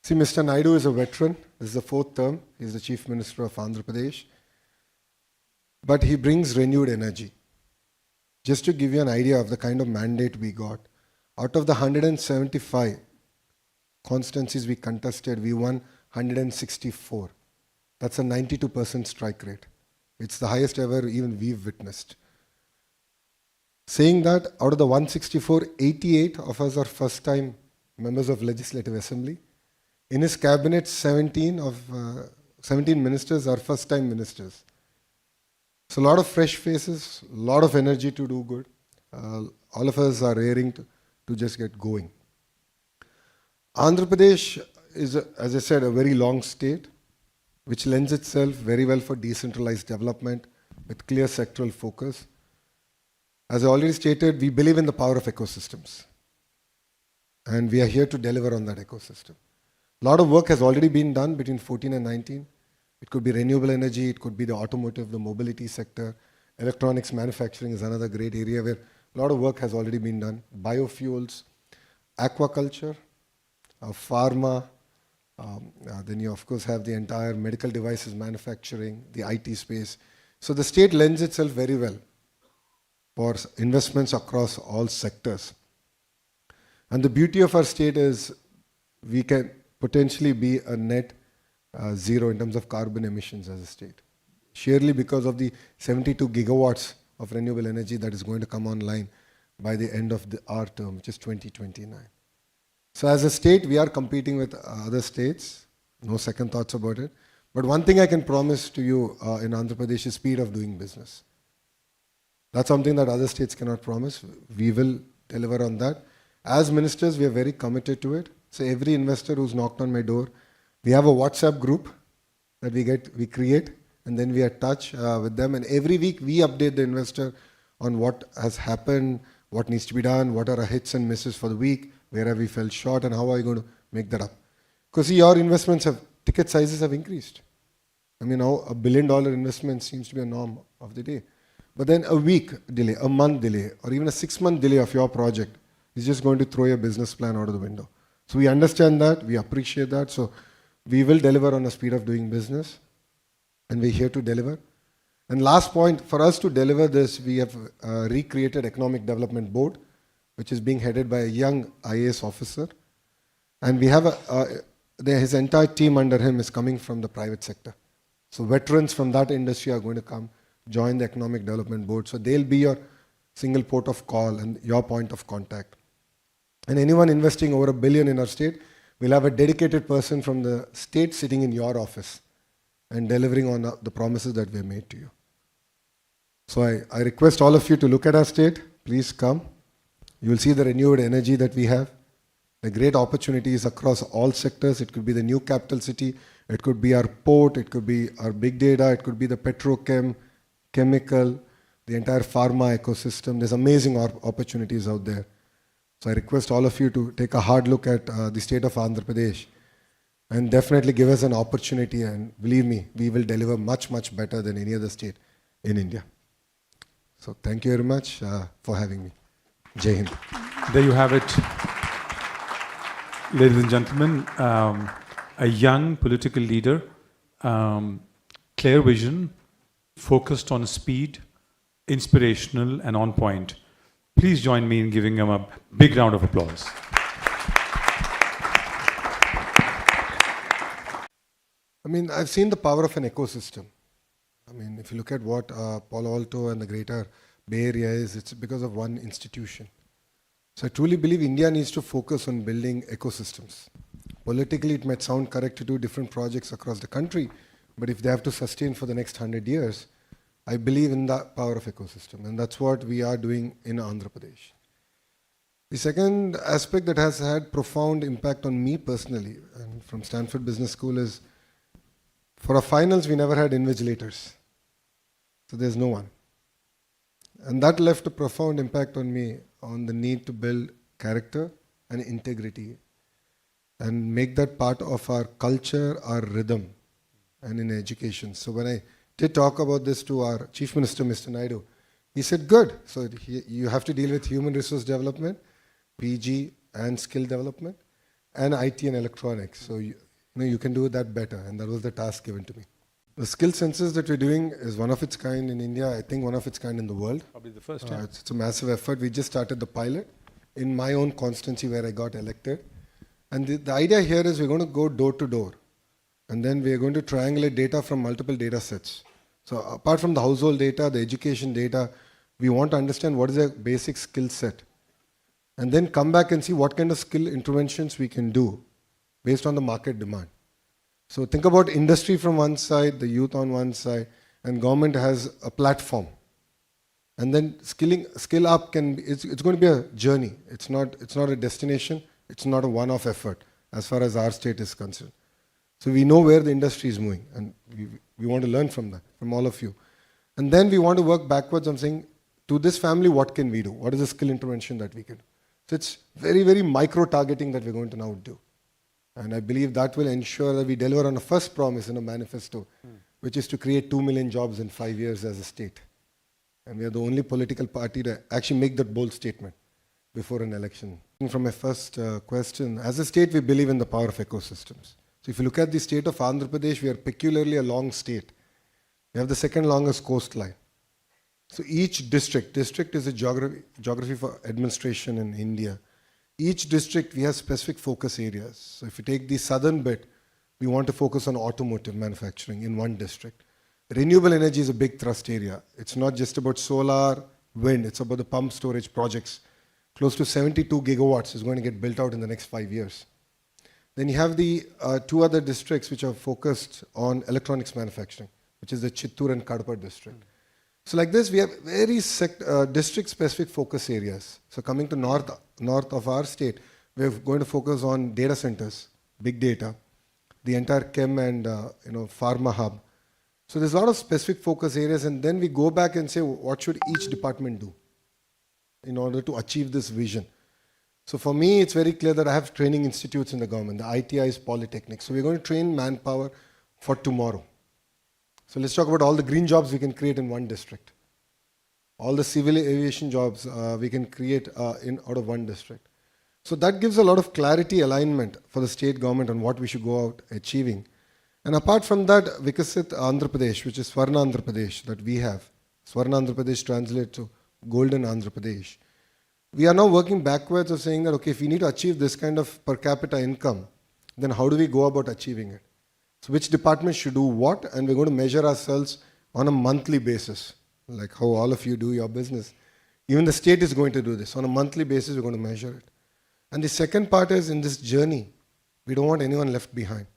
See, Mr. Naidu is a veteran. This is the fourth term. He's the Chief Minister of Andhra Pradesh. But he brings renewed energy. Just to give you an idea of the kind of mandate we got, out of the 175 constituencies we contested, we won 164. That's a 92% strike rate. It's the highest ever even we've witnessed. Saying that, out of the 164, 88 of us are first-time members of Legislative Assembly. In his cabinet, 17 ministers are first-time ministers. So a lot of fresh faces, a lot of energy to do good. All of us are raring to just get going. Andhra Pradesh is, as I said, a very long state, which lends itself very well for decentralized development with clear sectoral focus. As I already stated, we believe in the power of ecosystems. And we are here to deliver on that ecosystem. A lot of work has already been done between 14 and 19. It could be renewable energy, it could be the automotive, the mobility sector. Electronics manufacturing is another great area where a lot of work has already been done. Biofuels, aquaculture, pharma, then you of course have the entire medical devices manufacturing, the IT space. So the state lends itself very well for investments across all sectors. And the beauty of our state is we can potentially be a net zero in terms of carbon emissions as a state. Sheerly because of the 72 gigawatts of renewable energy that is going to come online by the end of our term, which is 2029. So as a state, we are competing with other states. No second thoughts about it. But one thing I can promise to you in Andhra Pradesh is speed of doing business. That's something that other states cannot promise. We will deliver on that. As ministers, we are very committed to it. So every investor who's knocked on my door, we have a WhatsApp group that we create, and then we are in touch with them. And every week we update the investor on what has happened, what needs to be done, what are our hits and misses for the week, where have we fell short, and how are you going to make that up? Because your investments ticket sizes have increased. I mean, now $1 billion investment seems to be a norm of the day. But then a week delay, a month delay, or even a 6-month delay of your project is just going to throw your business plan out of the window. So we understand that, we appreciate that. So we will deliver on the speed of doing business, and we're here to deliver. And last point, for us to deliver this, we have recreated Economic Development Board, which is being headed by a young IAS officer. And we have his entire team under him is coming from the private sector. So veterans from that industry are going to come, join the Economic Development Board. So they'll be your single port of call and your point of contact. And anyone investing over $1 billion in our state will have a dedicated person from the state sitting in your office and delivering on the promises that we have made to you. So I request all of you to look at our state. Please come. You will see the renewed energy that we have, the great opportunities across all sectors. It could be the new capital city. It could be our port. It could be our big data. It could be the petrochem, chemical, the entire pharma ecosystem. There's amazing opportunities out there. So I request all of you to take a hard look at the state of Andhra Pradesh and definitely give us an opportunity, and believe me, we will deliver much, much better than any other state in India. So thank you very much for having me. Jai Hind. There you have it. Ladies and gentlemen, a young political leader, clear vision, focused on speed, inspirational and on point. Please join me in giving him a big round of applause. I mean, I've seen the power of an ecosystem. I mean, if you look at what Palo Alto and the greater Bay Area is, it's because of one institution. So I truly believe India needs to focus on building ecosystems. Politically, it might sound correct to do different projects across the country, but if they have to sustain for the next 100 years, I believe in the power of ecosystem, and that's what we are doing in Andhra Pradesh. The second aspect that has had profound impact on me personally, and from Stanford Business School, is for our finals, we never had invigilators. So there's no one. And that left a profound impact on me on the need to build character and integrity and make that part of our culture, our rhythm, and in education. So when I did talk about this to our Chief Minister, Mr. Naidu, he said, good. So you have to deal with human resource development, PG and skill development. and IT and electronics. So you can do that better, and that was the task given to me. The skill census that we're doing is one of its kind in India. I think one of its kind in the world. Probably the first time. It's a massive effort. We just started the pilot in my own constituency where I got elected. And the idea here is we're going to go door to door. And then we're going to triangulate data from multiple data sets. So apart from the household data, the education data, we want to understand what is a basic skill set. And then come back and see what kind of skill interventions we can do based on the market demand. So think about industry from one side, the youth on one side, and government has a platform. And then skill up it's going to be a journey. It's not a destination. It's not a one-off effort as far as our state is concerned. So we know where the industry is moving, and we want to learn from that, from all of you. And then we want to work backwards on saying, to this family, what can we do? What is the skill intervention that we can do? So it's very, very micro-targeting that we're going to now do. And I believe that will ensure that we deliver on the first promise in a manifesto, which is to create 2 million jobs in 5 years as a state. And we are the only political party to actually make that bold statement before an election. From my first question, as a state, we believe in the power of ecosystems. So if you look at the state of Andhra Pradesh, we are peculiarly a long state. We have the second longest coastline. So each district is a geography for administration in India. Each district, we have specific focus areas. So if you take the southern bit, we want to focus on automotive manufacturing in one district. Renewable energy is a big thrust area. It's not just about solar, wind, it's about the pump storage projects. Close to 72 gigawatts is going to get built out in the next 5 years. Then you have the two other districts which are focused on electronics manufacturing, which is the Chittoor and Kadapa district. So like this, we have very district-specific focus areas. So coming to north of our state, we're going to focus on data centers, big data, the entire chem and pharma hub. So there's a lot of specific focus areas, and then we go back and say, what should each department do in order to achieve this vision? So for me, it's very clear that I have training institutes in the government. The ITI is Polytechnic. So we're going to train manpower for tomorrow. So let's talk about all the green jobs we can create in one district. All the civil aviation jobs we can create out of one district. So that gives a lot of clarity, alignment for the state government on what we should go out achieving. And apart from that, Vikasit Andhra Pradesh, which is Swarna Andhra Pradesh that we have. Swarna Andhra Pradesh translates to Golden Andhra Pradesh. We are now working backwards of saying that, okay, if we need to achieve this kind of per capita income, then how do we go about achieving it? So which department should do what, and we're going to measure ourselves on a monthly basis, like how all of you do your business. Even the state is going to do this. On a monthly basis, we're going to measure it. And the second part is, in this journey, we don't want anyone left behind.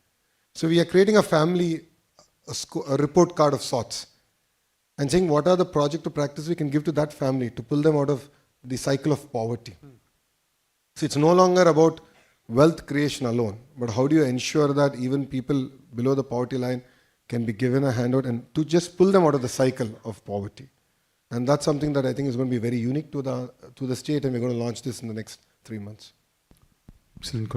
So we are creating a family, a report card of sorts, and saying what are the project or practice we can give to that family to pull them out of the cycle of poverty. So it's no longer about wealth creation alone, but how do you ensure that even people below the poverty line can be given a handout and to just pull them out of the cycle of poverty. And that's something that I think is going to be very unique to the state, and we're going to launch this in the next 3 months. Excellent.